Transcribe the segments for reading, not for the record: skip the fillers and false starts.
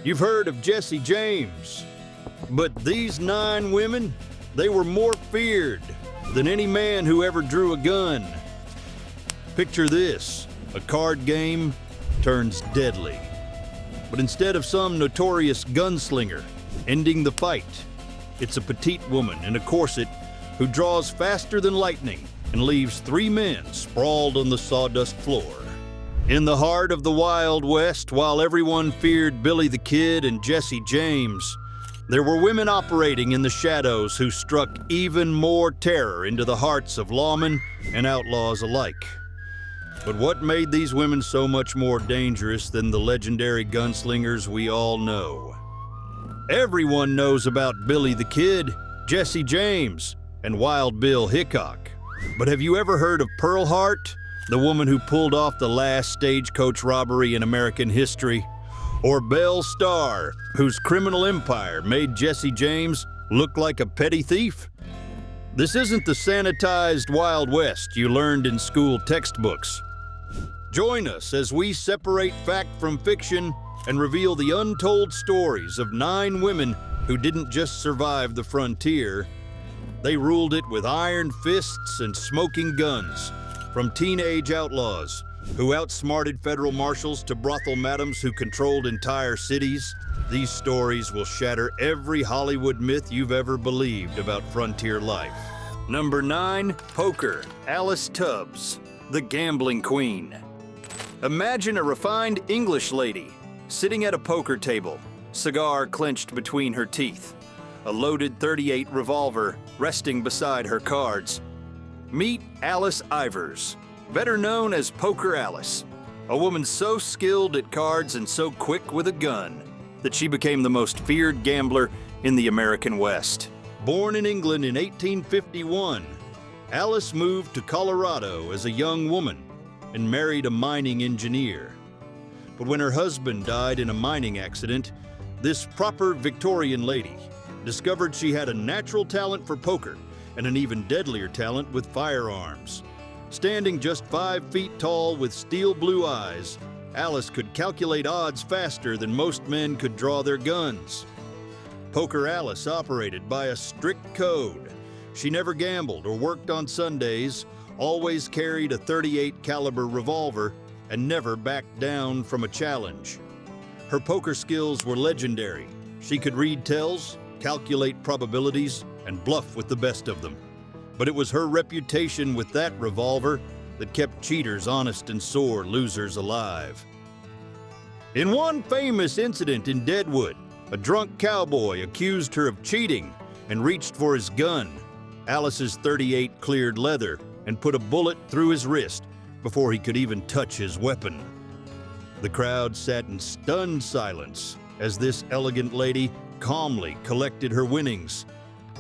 You've heard of Jesse James. But these 9 women, they were more feared than any man who ever drew a gun. Picture this, a card game turns deadly. But instead of some notorious gunslinger ending the fight, it's a petite woman in a corset who draws faster than lightning and leaves 3 men sprawled on the sawdust floor. In the heart of the Wild West, while everyone feared Billy the Kid and Jesse James, there were women operating in the shadows who struck even more terror into the hearts of lawmen and outlaws alike. But what made these women so much more dangerous than the legendary gunslingers we all know? Everyone knows about Billy the Kid, Jesse James, and Wild Bill Hickok. But have you ever heard of Pearl Hart, the woman who pulled off the last stagecoach robbery in American history? Or Belle Starr, whose criminal empire made Jesse James look like a petty thief? This isn't the sanitized Wild West you learned in school textbooks. Join us as we separate fact from fiction and reveal the untold stories of 9 women who didn't just survive the frontier. They ruled it with iron fists and smoking guns, from teenage outlaws who outsmarted federal marshals to brothel madams who controlled entire cities. These stories will shatter every Hollywood myth you've ever believed about frontier life. Number 9, poker. Alice Tubbs, the gambling queen. Imagine a refined English lady sitting at a poker table, cigar clenched between her teeth, a loaded .38 revolver resting beside her cards. Meet Alice Ivers, better known as Poker Alice, a woman so skilled at cards and so quick with a gun that she became the most feared gambler in the American West. Born in England in 1851, Alice moved to Colorado as a young woman and married a mining engineer. But when her husband died in a mining accident, this proper Victorian lady discovered she had a natural talent for poker and an even deadlier talent with firearms. Standing just 5 feet tall with steel blue eyes, Alice could calculate odds faster than most men could draw their guns. Poker Alice operated by a strict code. She never gambled or worked on Sundays, always carried a .38 caliber revolver, and never backed down from a challenge. Her poker skills were legendary. She could read tells, calculate probabilities, and bluff with the best of them. But it was her reputation with that revolver that kept cheaters honest and sore losers alive. In one famous incident in Deadwood, a drunk cowboy accused her of cheating and reached for his gun. Alice's .38 cleared leather and put a bullet through his wrist before he could even touch his weapon. The crowd sat in stunned silence as this elegant lady calmly collected her winnings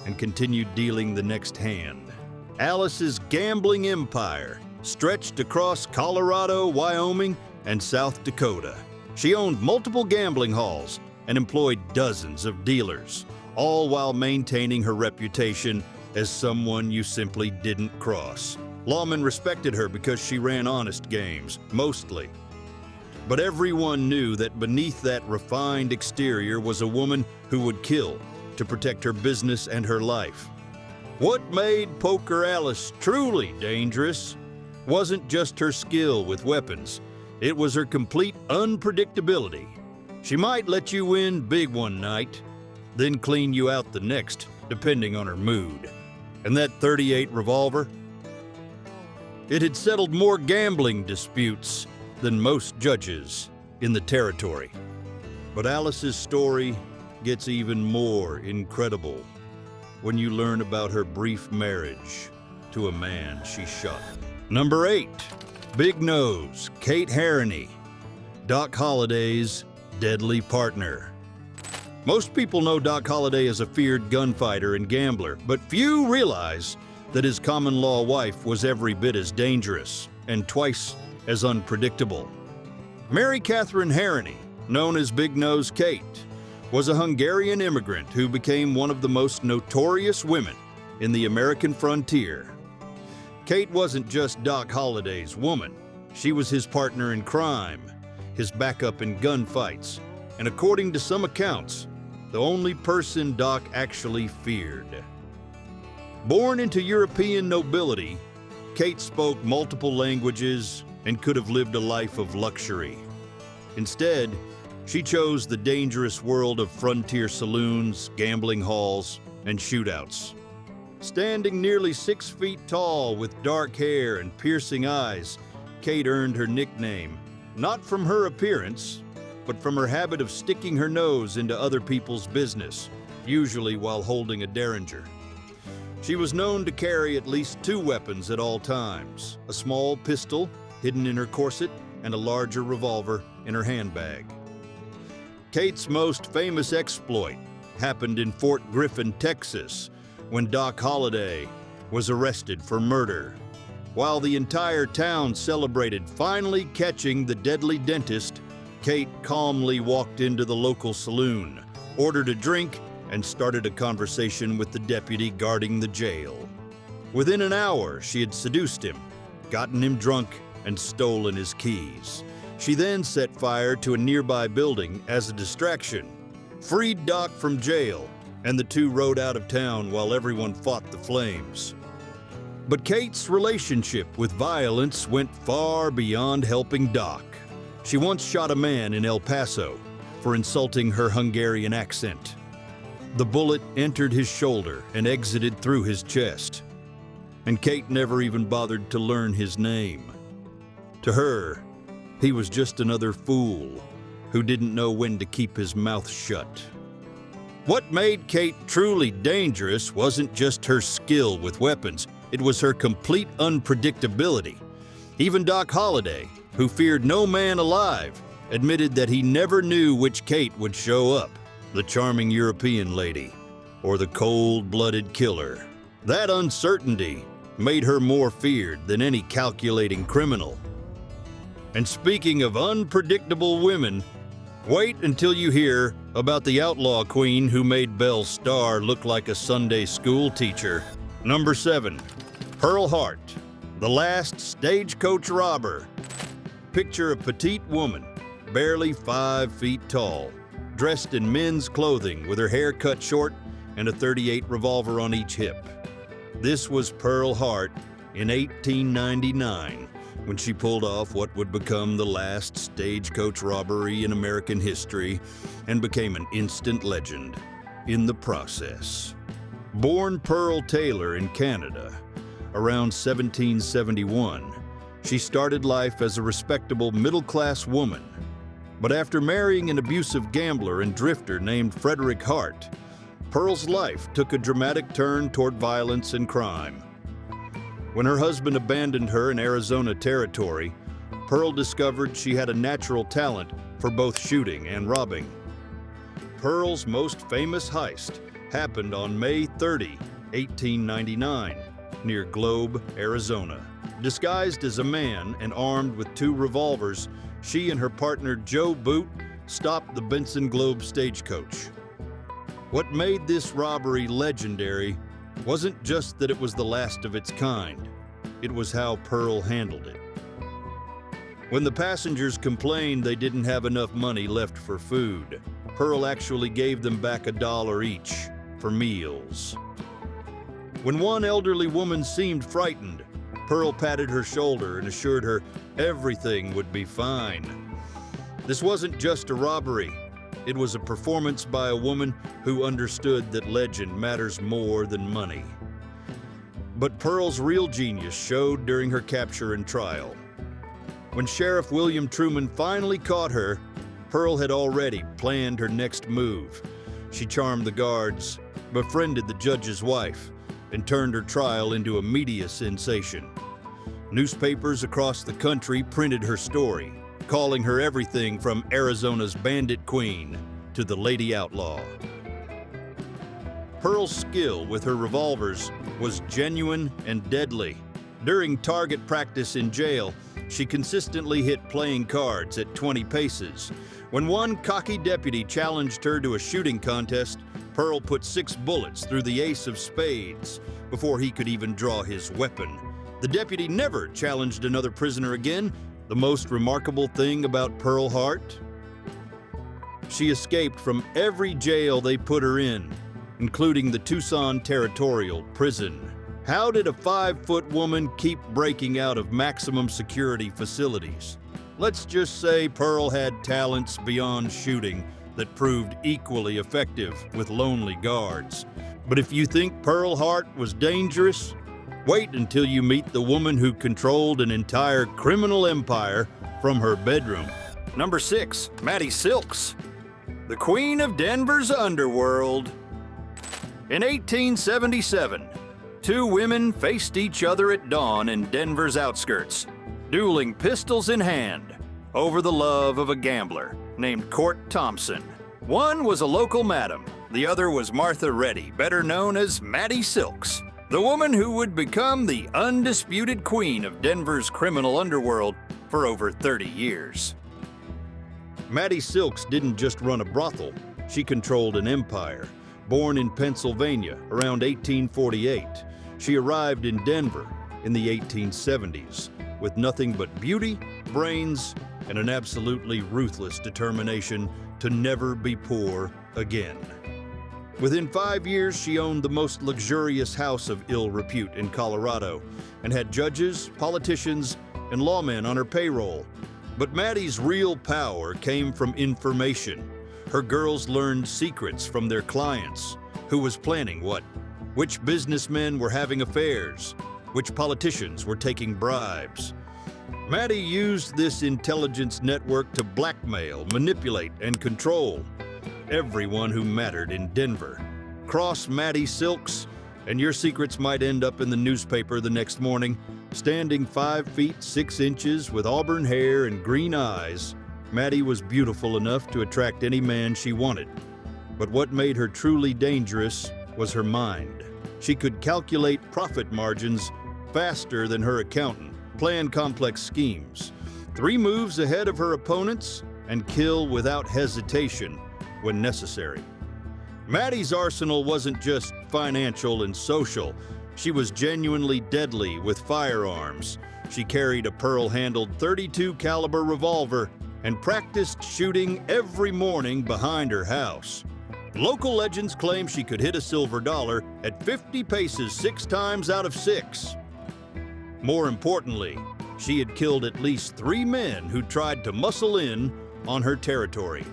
and continued dealing the next hand. Alice's gambling empire stretched across Colorado, Wyoming, and South Dakota. She owned multiple gambling halls and employed dozens of dealers, all while maintaining her reputation as someone you simply didn't cross. Lawmen respected her because she ran honest games, mostly. But everyone knew that beneath that refined exterior was a woman who would kill to protect her business and her life. What made Poker Alice truly dangerous wasn't just her skill with weapons, it was her complete unpredictability. She might let you win big one night, then clean you out the next, depending on her mood. And that .38 revolver? It had settled more gambling disputes than most judges in the territory. But Alice's story gets even more incredible when you learn about her brief marriage to a man she shot. Number 8, Big Nose, Kate Harney, Doc Holliday's deadly partner. Most people know Doc Holliday as a feared gunfighter and gambler, but few realize that his common-law wife was every bit as dangerous and twice as unpredictable. Mary Catherine Harney, known as Big Nose Kate, was a Hungarian immigrant who became one of the most notorious women in the American frontier. Kate wasn't just Doc Holliday's woman. She was his partner in crime, his backup in gunfights, and according to some accounts, the only person Doc actually feared. Born into European nobility, Kate spoke multiple languages and could have lived a life of luxury. Instead, she chose the dangerous world of frontier saloons, gambling halls, and shootouts. Standing nearly 6 feet tall with dark hair and piercing eyes, Kate earned her nickname, not from her appearance, but from her habit of sticking her nose into other people's business, usually while holding a derringer. She was known to carry at least 2 weapons at all times, a small pistol hidden in her corset and a larger revolver in her handbag. Kate's most famous exploit happened in Fort Griffin, Texas, when Doc Holliday was arrested for murder. While the entire town celebrated finally catching the deadly dentist, Kate calmly walked into the local saloon, ordered a drink, and started a conversation with the deputy guarding the jail. Within an hour, she had seduced him, gotten him drunk, and stolen his keys. She then set fire to a nearby building as a distraction, freed Doc from jail, and the two rode out of town while everyone fought the flames. But Kate's relationship with violence went far beyond helping Doc. She once shot a man in El Paso for insulting her Hungarian accent. The bullet entered his shoulder and exited through his chest, and Kate never even bothered to learn his name. To her, he was just another fool who didn't know when to keep his mouth shut. What made Kate truly dangerous wasn't just her skill with weapons, it was her complete unpredictability. Even Doc Holliday, who feared no man alive, admitted that he never knew which Kate would show up, the charming European lady or the cold-blooded killer. That uncertainty made her more feared than any calculating criminal. And speaking of unpredictable women, wait until you hear about the outlaw queen who made Belle Starr look like a Sunday school teacher. Number 7, Pearl Hart, the last stagecoach robber. Picture a petite woman, barely 5 feet tall, dressed in men's clothing with her hair cut short and a .38 revolver on each hip. This was Pearl Hart in 1899 when she pulled off what would become the last stagecoach robbery in American history and became an instant legend in the process. Born Pearl Taylor in Canada around 1771, she started life as a respectable middle-class woman. But after marrying an abusive gambler and drifter named Frederick Hart, Pearl's life took a dramatic turn toward violence and crime. When her husband abandoned her in Arizona territory, Pearl discovered she had a natural talent for both shooting and robbing. Pearl's most famous heist happened on May 30, 1899, near Globe, Arizona. Disguised as a man and armed with 2 revolvers, she and her partner Joe Boot stopped the Benson Globe stagecoach. What made this robbery legendary wasn't just that it was the last of its kind, it was how Pearl handled it. When the passengers complained they didn't have enough money left for food, Pearl actually gave them back $1 each for meals. When one elderly woman seemed frightened, Pearl patted her shoulder and assured her everything would be fine. This wasn't just a robbery. It was a performance by a woman who understood that legend matters more than money. But Pearl's real genius showed during her capture and trial. When Sheriff William Truman finally caught her, Pearl had already planned her next move. She charmed the guards, befriended the judge's wife, and turned her trial into a media sensation. Newspapers across the country printed her story, calling her everything from Arizona's bandit queen to the lady outlaw. Pearl's skill with her revolvers was genuine and deadly. During target practice in jail, she consistently hit playing cards at 20 paces. When one cocky deputy challenged her to a shooting contest, Pearl put 6 bullets through the ace of spades before he could even draw his weapon. The deputy never challenged another prisoner again. The most remarkable thing about Pearl Hart? She escaped from every jail they put her in, including the Tucson Territorial Prison. How did a 5-foot woman keep breaking out of maximum security facilities? Let's just say Pearl had talents beyond shooting that proved equally effective with lonely guards. But if you think Pearl Hart was dangerous, wait until you meet the woman who controlled an entire criminal empire from her bedroom. Number 6, Maddie Silks, the queen of Denver's underworld. In 1877, 2 women faced each other at dawn in Denver's outskirts, dueling pistols in hand over the love of a gambler named Court Thompson. One was a local madam, the other was Martha Reddy, better known as Maddie Silks, the woman who would become the undisputed queen of Denver's criminal underworld for over 30 years. Maddie Silks didn't just run a brothel, she controlled an empire. Born in Pennsylvania around 1848, she arrived in Denver in the 1870s with nothing but beauty, brains, and an absolutely ruthless determination to never be poor again. Within 5 years, she owned the most luxurious house of ill repute in Colorado and had judges, politicians, and lawmen on her payroll. But Maddie's real power came from information. Her girls learned secrets from their clients. Who was planning what? Which businessmen were having affairs? Which politicians were taking bribes? Maddie used this intelligence network to blackmail, manipulate, and control everyone who mattered in Denver. Cross Maddie Silks, and your secrets might end up in the newspaper the next morning. Standing 5 feet 6 inches with auburn hair and green eyes, Maddie was beautiful enough to attract any man she wanted. But what made her truly dangerous was her mind. She could calculate profit margins faster than her accountant, plan complex schemes, 3 moves ahead of her opponents, and kill without hesitation when necessary. Maddie's arsenal wasn't just financial and social. She was genuinely deadly with firearms. She carried a pearl-handled .32 caliber revolver and practiced shooting every morning behind her house. Local legends claim she could hit a silver dollar at 50 paces 6 times out of 6. More importantly, she had killed at least 3 men who tried to muscle in on her territory.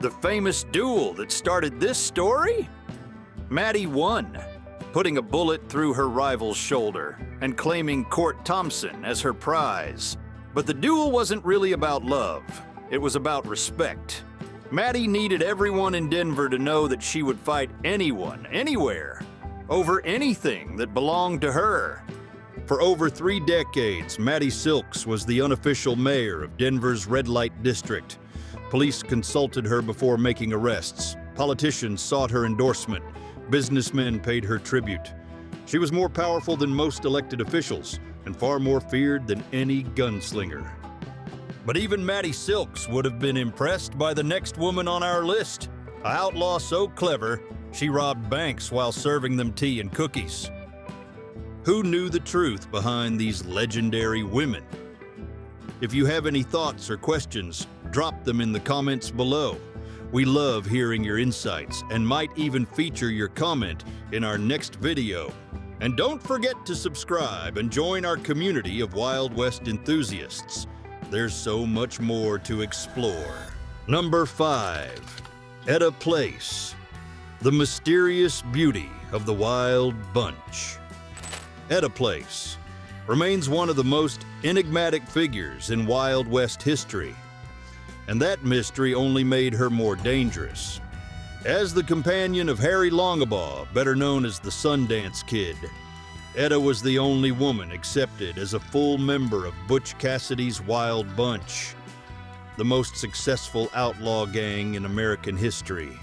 The famous duel that started this story? Maddie won, putting a bullet through her rival's shoulder and claiming Court Thompson as her prize. But the duel wasn't really about love. It was about respect. Maddie needed everyone in Denver to know that she would fight anyone, anywhere, over anything that belonged to her. For over 3 decades, Maddie Silks was the unofficial mayor of Denver's red light district. Police consulted her before making arrests. Politicians sought her endorsement. Businessmen paid her tribute. She was more powerful than most elected officials and far more feared than any gunslinger. But even Maddie Silks would have been impressed by the next woman on our list, an outlaw so clever she robbed banks while serving them tea and cookies. Who knew the truth behind these legendary women? If you have any thoughts or questions, drop them in the comments below. We love hearing your insights and might even feature your comment in our next video. And don't forget to subscribe and join our community of Wild West enthusiasts. There's so much more to explore. Number 5, Etta Place, the mysterious beauty of the Wild Bunch. Etta Place remains one of the most enigmatic figures in Wild West history, and that mystery only made her more dangerous. As the companion of Harry Longabaugh, better known as the Sundance Kid, Etta was the only woman accepted as a full member of Butch Cassidy's Wild Bunch, the most successful outlaw gang in American history.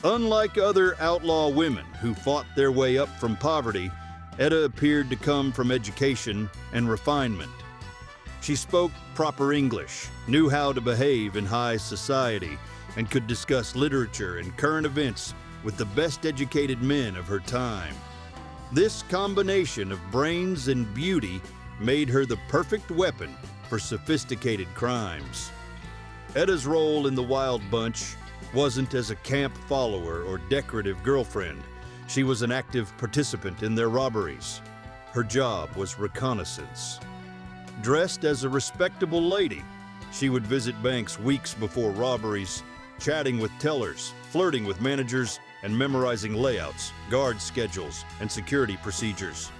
Unlike other outlaw women who fought their way up from poverty, Etta appeared to come from education and refinement. She spoke proper English, knew how to behave in high society, and could discuss literature and current events with the best educated men of her time. This combination of brains and beauty made her the perfect weapon for sophisticated crimes. Etta's role in the Wild Bunch wasn't as a camp follower or decorative girlfriend. She was an active participant in their robberies. Her job was reconnaissance. Dressed as a respectable lady, she would visit banks weeks before robberies, chatting with tellers, flirting with managers, and memorizing layouts, guard schedules, and security procedures.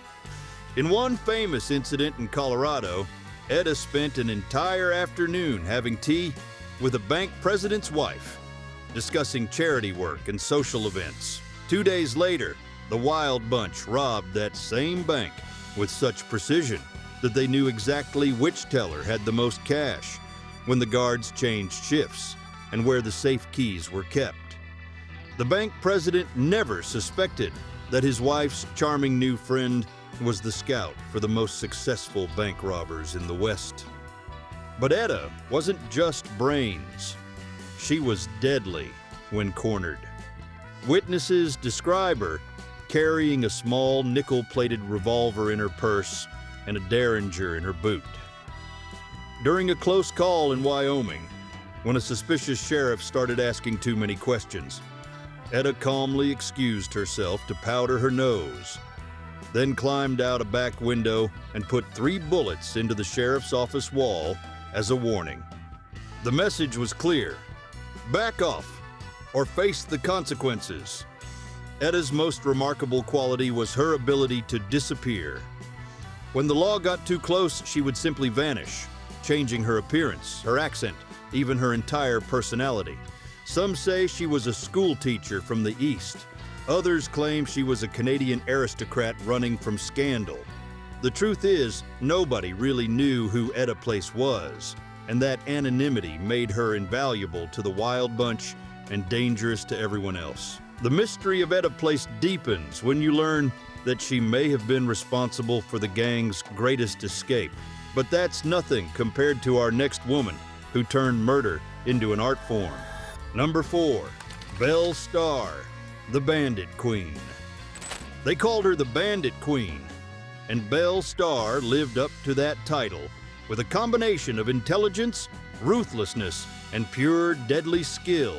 In one famous incident in Colorado, Etta spent an entire afternoon having tea with a bank president's wife, discussing charity work and social events. 2 days later, the Wild Bunch robbed that same bank with such precision that they knew exactly which teller had the most cash when the guards changed shifts and where the safe keys were kept. The bank president never suspected that his wife's charming new friend was the scout for the most successful bank robbers in the West. But Etta wasn't just brains. She was deadly when cornered. Witnesses describe her carrying a small nickel-plated revolver in her purse and a Derringer in her boot. During a close call in Wyoming, when a suspicious sheriff started asking too many questions, Etta calmly excused herself to powder her nose, then climbed out a back window and put 3 bullets into the sheriff's office wall as a warning. The message was clear: back off or face the consequences. Etta's most remarkable quality was her ability to disappear. When the law got too close, she would simply vanish, changing her appearance, her accent, even her entire personality. Some say she was a school teacher from the East. Others claim she was a Canadian aristocrat running from scandal. The truth is, nobody really knew who Etta Place was, and that anonymity made her invaluable to the Wild Bunch and dangerous to everyone else. The mystery of Etta Place deepens when you learn that she may have been responsible for the gang's greatest escape. But that's nothing compared to our next woman who turned murder into an art form. Number 4, Belle Starr, the Bandit Queen. They called her the Bandit Queen, and Belle Starr lived up to that title with a combination of intelligence, ruthlessness, and pure deadly skill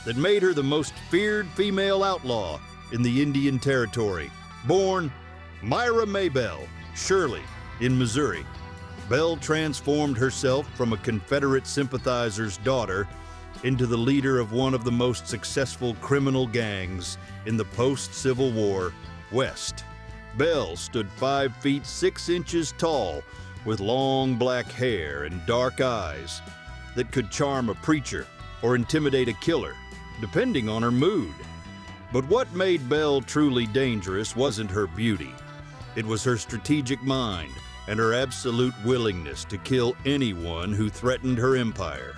that made her the most feared female outlaw in the Indian Territory. Born Myra Maybelle Shirley in Missouri, Belle transformed herself from a Confederate sympathizer's daughter into the leader of one of the most successful criminal gangs in the post-Civil War West. Belle stood 5 feet 6 inches tall with long black hair and dark eyes that could charm a preacher or intimidate a killer, depending on her mood. But what made Belle truly dangerous wasn't her beauty. It was her strategic mind and her absolute willingness to kill anyone who threatened her empire.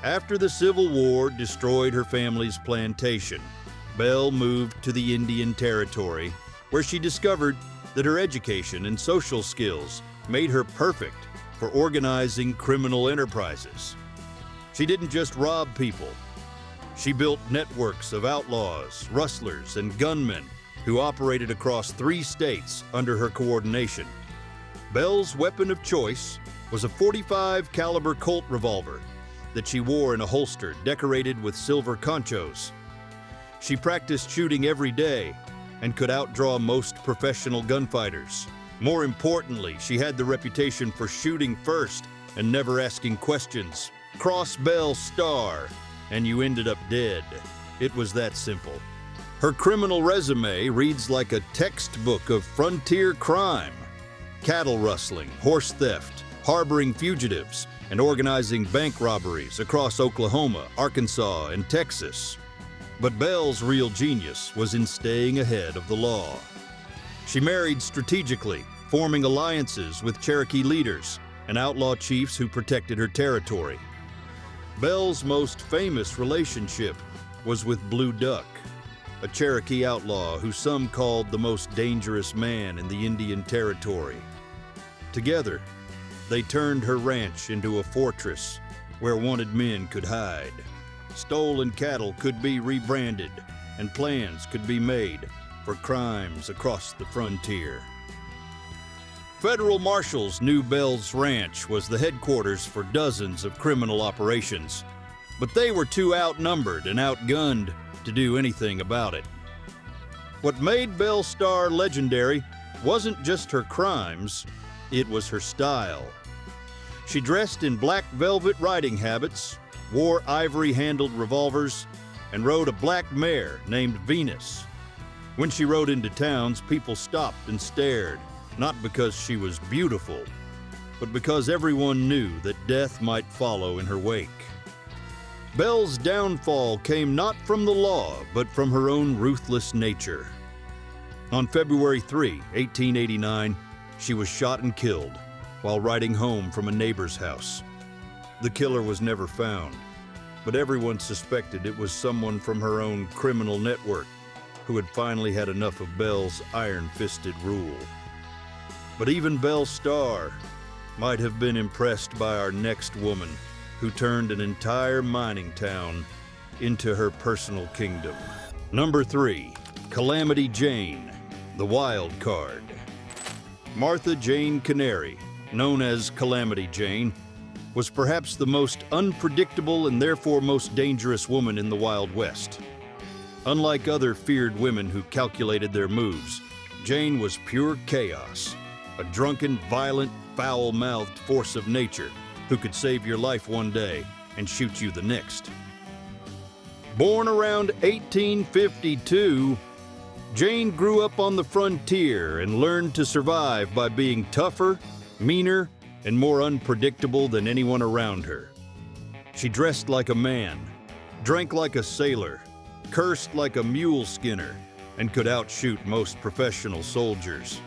After the Civil War destroyed her family's plantation, Belle moved to the Indian Territory, where she discovered that her education and social skills made her perfect for organizing criminal enterprises. She didn't just rob people. She built networks of outlaws, rustlers, and gunmen who operated across 3 states under her coordination. Belle's weapon of choice was a .45 caliber Colt revolver that she wore in a holster decorated with silver conchos. She practiced shooting every day and could outdraw most professional gunfighters. More importantly, she had the reputation for shooting first and never asking questions. Cross Belle Starr, and you ended up dead. It was that simple. Her criminal resume reads like a textbook of frontier crime: cattle rustling, horse theft, harboring fugitives, and organizing bank robberies across Oklahoma, Arkansas, and Texas. But Belle's real genius was in staying ahead of the law. She married strategically, forming alliances with Cherokee leaders and outlaw chiefs who protected her territory. Belle's most famous relationship was with Blue Duck, a Cherokee outlaw who some called the most dangerous man in the Indian Territory. Together, they turned her ranch into a fortress where wanted men could hide. Stolen cattle could be rebranded, and plans could be made for crimes across the frontier. Federal marshals knew Belle's ranch was the headquarters for dozens of criminal operations, but they were too outnumbered and outgunned to do anything about it. What made Belle Starr legendary wasn't just her crimes, it was her style. She dressed in black velvet riding habits, wore ivory-handled revolvers, and rode a black mare named Venus. When she rode into towns, people stopped and stared, not because she was beautiful, but because everyone knew that death might follow in her wake. Belle's downfall came not from the law, but from her own ruthless nature. On February 3, 1889, she was shot and killed while riding home from a neighbor's house. The killer was never found, but everyone suspected it was someone from her own criminal network who had finally had enough of Belle's iron-fisted rule. But even Belle Starr might have been impressed by our next woman, who turned an entire mining town into her personal kingdom. Number 3, Calamity Jane, the wild card. Martha Jane Canary, known as Calamity Jane, was perhaps the most unpredictable and therefore most dangerous woman in the Wild West. Unlike other feared women who calculated their moves, Jane was pure chaos, a drunken, violent, foul-mouthed force of nature who could save your life one day and shoot you the next. Born around 1852, Jane grew up on the frontier and learned to survive by being tougher, meaner, and more unpredictable than anyone around her. She dressed like a man, drank like a sailor, cursed like a mule skinner, and could outshoot most professional soldiers.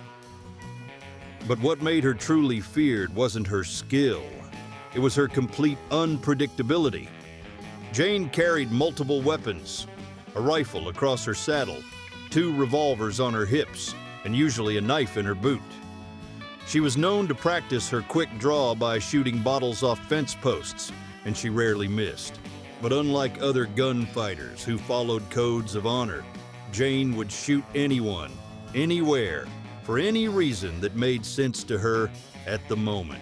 But what made her truly feared wasn't her skill. It was her complete unpredictability. Jane carried multiple weapons, a rifle across her saddle, 2 revolvers on her hips, and usually a knife in her boot. She was known to practice her quick draw by shooting bottles off fence posts, and she rarely missed. But unlike other gunfighters who followed codes of honor, Jane would shoot anyone, anywhere, for any reason that made sense to her at the moment.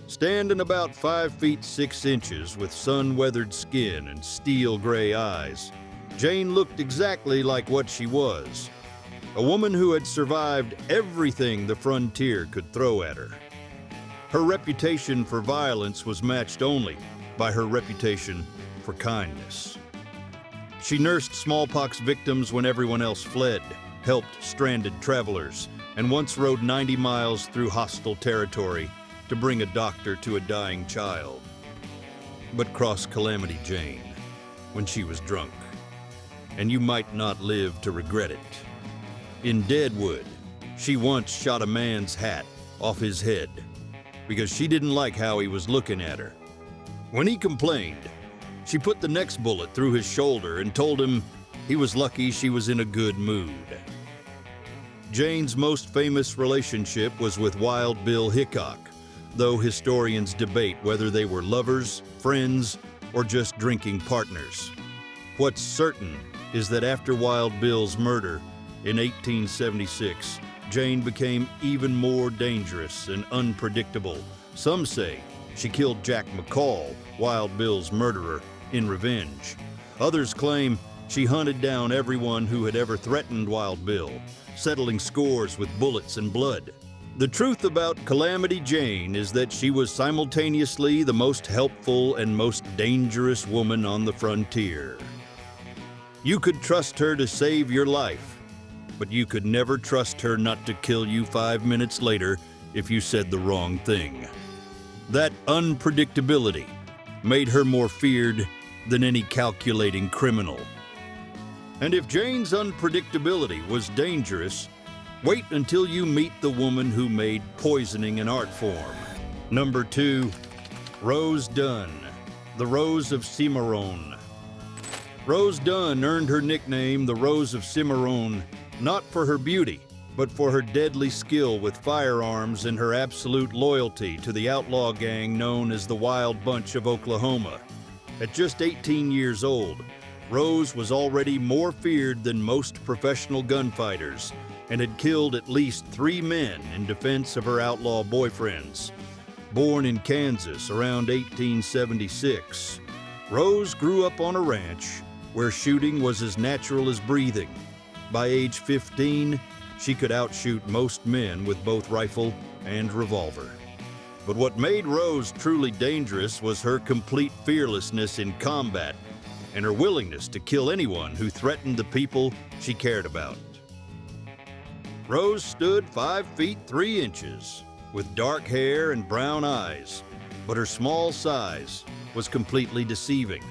Standing about 5 feet 6 inches with sun-weathered skin and steel-gray eyes, Jane looked exactly like what she was, a woman who had survived everything the frontier could throw at her. Her reputation for violence was matched only by her reputation for kindness. She nursed smallpox victims when everyone else fled, helped stranded travelers, and once rode 90 miles through hostile territory to bring a doctor to a dying child. But cross Calamity Jane when she was drunk, and you might not live to regret it. In Deadwood, she once shot a man's hat off his head because she didn't like how he was looking at her. When he complained, she put the next bullet through his shoulder and told him he was lucky she was in a good mood. Jane's most famous relationship was with Wild Bill Hickok, though historians debate whether they were lovers, friends, or just drinking partners. What's certain is that after Wild Bill's murder in 1876, Jane became even more dangerous and unpredictable. Some say she killed Jack McCall, Wild Bill's murderer, in revenge. Others claim she hunted down everyone who had ever threatened Wild Bill, settling scores with bullets and blood. The truth about Calamity Jane is that she was simultaneously the most helpful and most dangerous woman on the frontier. You could trust her to save your life, but you could never trust her not to kill you 5 minutes later if you said the wrong thing. That unpredictability made her more feared than any calculating criminal. And if Jane's unpredictability was dangerous, wait until you meet the woman who made poisoning an art form. Number 2, Rose Dunn, the Rose of Cimarron. Rose Dunn earned her nickname the Rose of Cimarron not for her beauty, but for her deadly skill with firearms and her absolute loyalty to the outlaw gang known as the Wild Bunch of Oklahoma. At just 18 years old, Rose was already more feared than most professional gunfighters, and had killed at least 3 men in defense of her outlaw boyfriends. Born in Kansas around 1876, Rose grew up on a ranch where shooting was as natural as breathing. By age 15, she could outshoot most men with both rifle and revolver. But what made Rose truly dangerous was her complete fearlessness in combat and her willingness to kill anyone who threatened the people she cared about. Rose stood 5 feet 3 inches, with dark hair and brown eyes, but her small size was completely deceiving.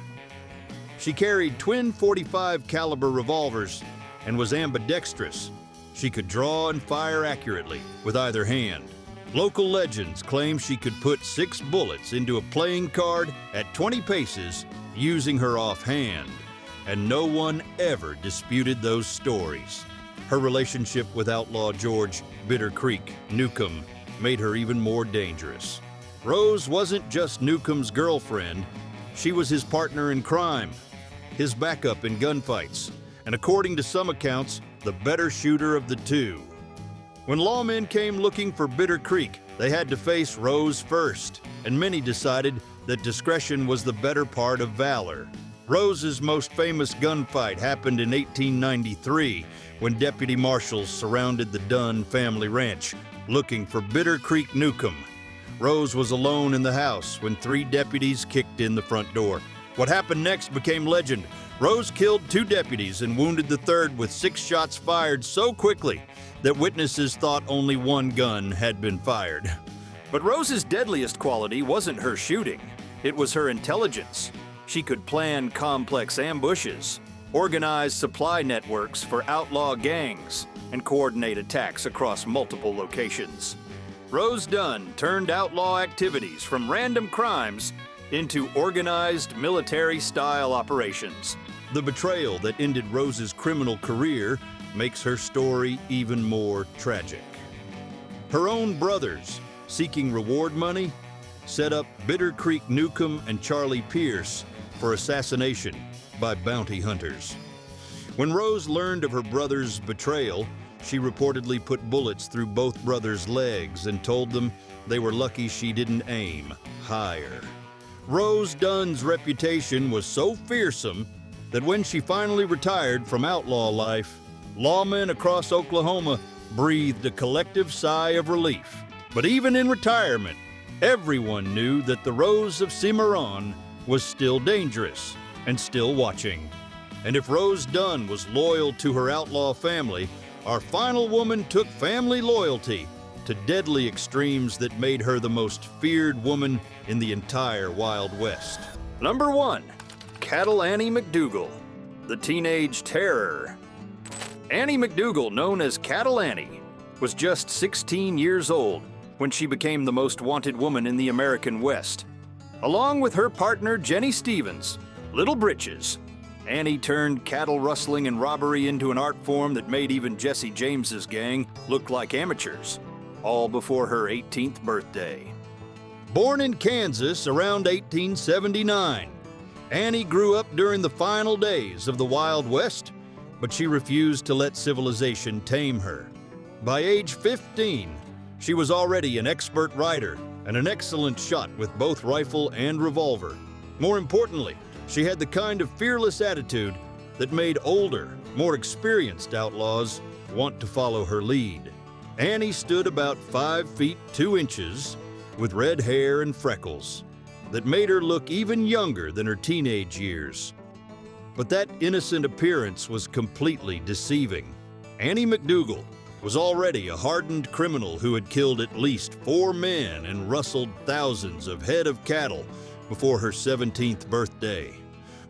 She carried twin .45 caliber revolvers and was ambidextrous. She could draw and fire accurately with either hand. Local legends claim she could put 6 bullets into a playing card at 20 paces using her offhand, and no one ever disputed those stories. Her relationship with outlaw George Bitter Creek Newcomb made her even more dangerous. Rose wasn't just Newcomb's girlfriend, she was his partner in crime, his backup in gunfights, and according to some accounts, the better shooter of the two. When lawmen came looking for Bitter Creek, they had to face Rose first, and many decided that discretion was the better part of valor. Rose's most famous gunfight happened in 1893 when deputy marshals surrounded the Dunn family ranch looking for Bitter Creek Newcomb. Rose was alone in the house when 3 deputies kicked in the front door. What happened next became legend. Rose killed 2 deputies and wounded the 3rd with 6 shots fired so quickly that witnesses thought only 1 gun had been fired. But Rose's deadliest quality wasn't her shooting, it was her intelligence. She could plan complex ambushes, organize supply networks for outlaw gangs, and coordinate attacks across multiple locations. Rose Dunn turned outlaw activities from random crimes into organized military-style operations. The betrayal that ended Rose's criminal career makes her story even more tragic. Her own brothers, seeking reward money, set up Bitter Creek Newcomb and Charlie Pierce for assassination by bounty hunters. When Rose learned of her brother's betrayal, she reportedly put bullets through both brothers' legs and told them they were lucky she didn't aim higher. Rose Dunn's reputation was so fearsome that when she finally retired from outlaw life, lawmen across Oklahoma breathed a collective sigh of relief. But even in retirement, everyone knew that the Rose of Cimarron was still dangerous and still watching. And if Rose Dunn was loyal to her outlaw family, our final woman took family loyalty to deadly extremes that made her the most feared woman in the entire Wild West. Number 1. Cattle Annie McDougal, the teenage terror. Annie McDougal, known as Cattle Annie, was just 16 years old when she became the most wanted woman in the American West. Along with her partner Jenny Stevens, Little Britches, Annie turned cattle rustling and robbery into an art form that made even Jesse James's gang look like amateurs, all before her 18th birthday. Born in Kansas around 1879, Annie grew up during the final days of the Wild West, but she refused to let civilization tame her. By age 15, she was already an expert rider and an excellent shot with both rifle and revolver. More importantly, she had the kind of fearless attitude that made older, more experienced outlaws want to follow her lead. Annie stood about 5 feet 2 inches with red hair and freckles that made her look even younger than her teenage years. But that innocent appearance was completely deceiving. Annie McDougal was already a hardened criminal who had killed at least 4 men and rustled thousands of head of cattle before her 17th birthday.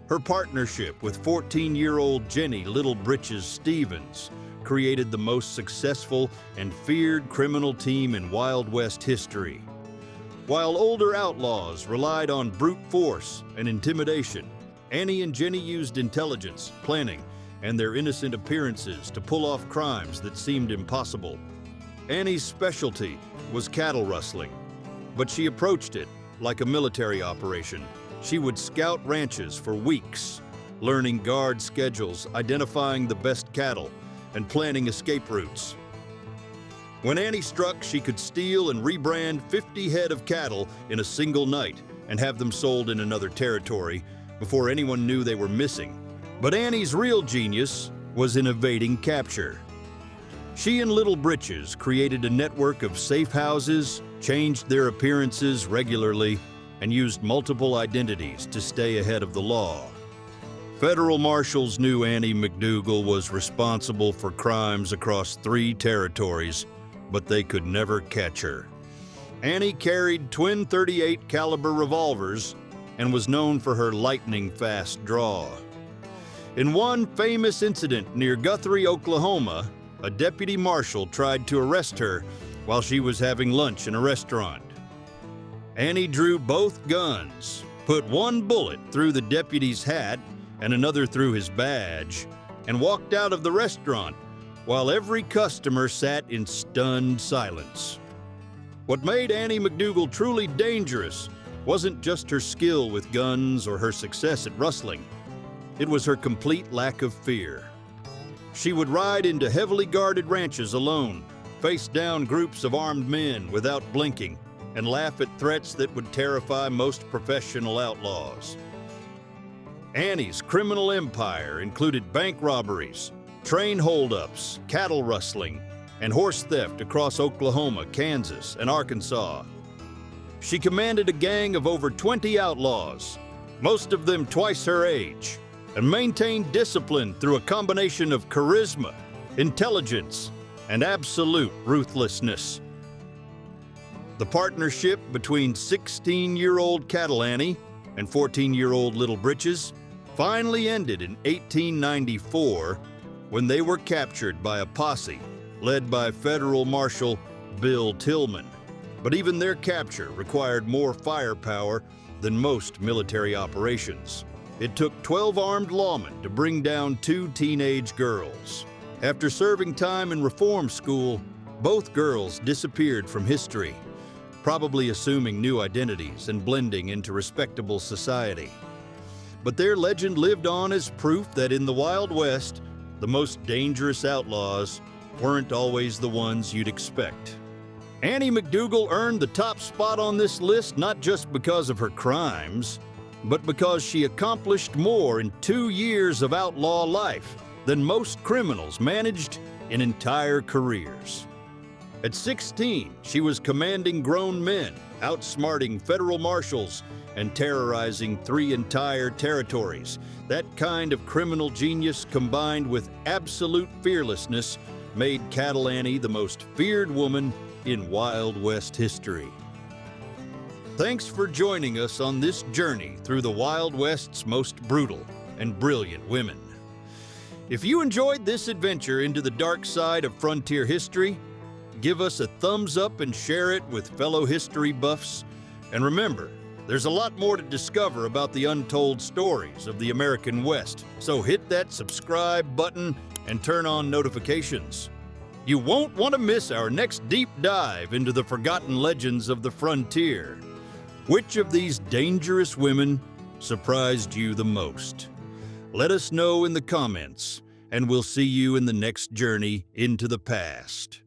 Her partnership with 14-year-old Jenny Little Britches Stevens created the most successful and feared criminal team in Wild West history. While older outlaws relied on brute force and intimidation, Annie and Jenny used intelligence, planning, and their innocent appearances to pull off crimes that seemed impossible. Annie's specialty was cattle rustling, but she approached it like a military operation. She would scout ranches for weeks, learning guard schedules, identifying the best cattle, and planning escape routes. When Annie struck, she could steal and rebrand 50 head of cattle in a single night and have them sold in another territory before anyone knew they were missing. But Annie's real genius was in evading capture. She and Little Britches created a network of safe houses, changed their appearances regularly, and used multiple identities to stay ahead of the law. Federal marshals knew Annie McDougal was responsible for crimes across 3 territories, but they could never catch her. Annie carried twin .38 caliber revolvers and was known for her lightning-fast draw. In one famous incident near Guthrie, Oklahoma, a deputy marshal tried to arrest her while she was having lunch in a restaurant. Annie drew both guns, put one bullet through the deputy's hat and another through his badge, and walked out of the restaurant while every customer sat in stunned silence. What made Annie McDougal truly dangerous wasn't just her skill with guns or her success at rustling. It was her complete lack of fear. She would ride into heavily guarded ranches alone, face down groups of armed men without blinking, and laugh at threats that would terrify most professional outlaws. Annie's criminal empire included bank robberies, train holdups, cattle rustling, and horse theft across Oklahoma, Kansas, and Arkansas. She commanded a gang of over 20 outlaws, most of them twice her age, and maintained discipline through a combination of charisma, intelligence, and absolute ruthlessness. The partnership between 16-year-old Cattle Annie and 14-year-old Little Britches finally ended in 1894 when they were captured by a posse led by Federal Marshal Bill Tillman. But even their capture required more firepower than most military operations. It took 12 armed lawmen to bring down 2 teenage girls. After serving time in reform school, both girls disappeared from history, probably assuming new identities and blending into respectable society. But their legend lived on as proof that in the Wild West, the most dangerous outlaws weren't always the ones you'd expect. Annie McDougal earned the top spot on this list not just because of her crimes, but because she accomplished more in 2 years of outlaw life than most criminals managed in entire careers. At 16, she was commanding grown men, outsmarting federal marshals, and terrorizing 3 entire territories. That kind of criminal genius combined with absolute fearlessness made Cattle Annie the most feared woman in Wild West history. Thanks for joining us on this journey through the Wild West's most brutal and brilliant women. If you enjoyed this adventure into the dark side of frontier history, give us a thumbs up and share it with fellow history buffs. And remember, there's a lot more to discover about the untold stories of the American West, so hit that subscribe button and turn on notifications. You won't want to miss our next deep dive into the forgotten legends of the frontier. Which of these dangerous women surprised you the most? Let us know in the comments, and we'll see you in the next journey into the past.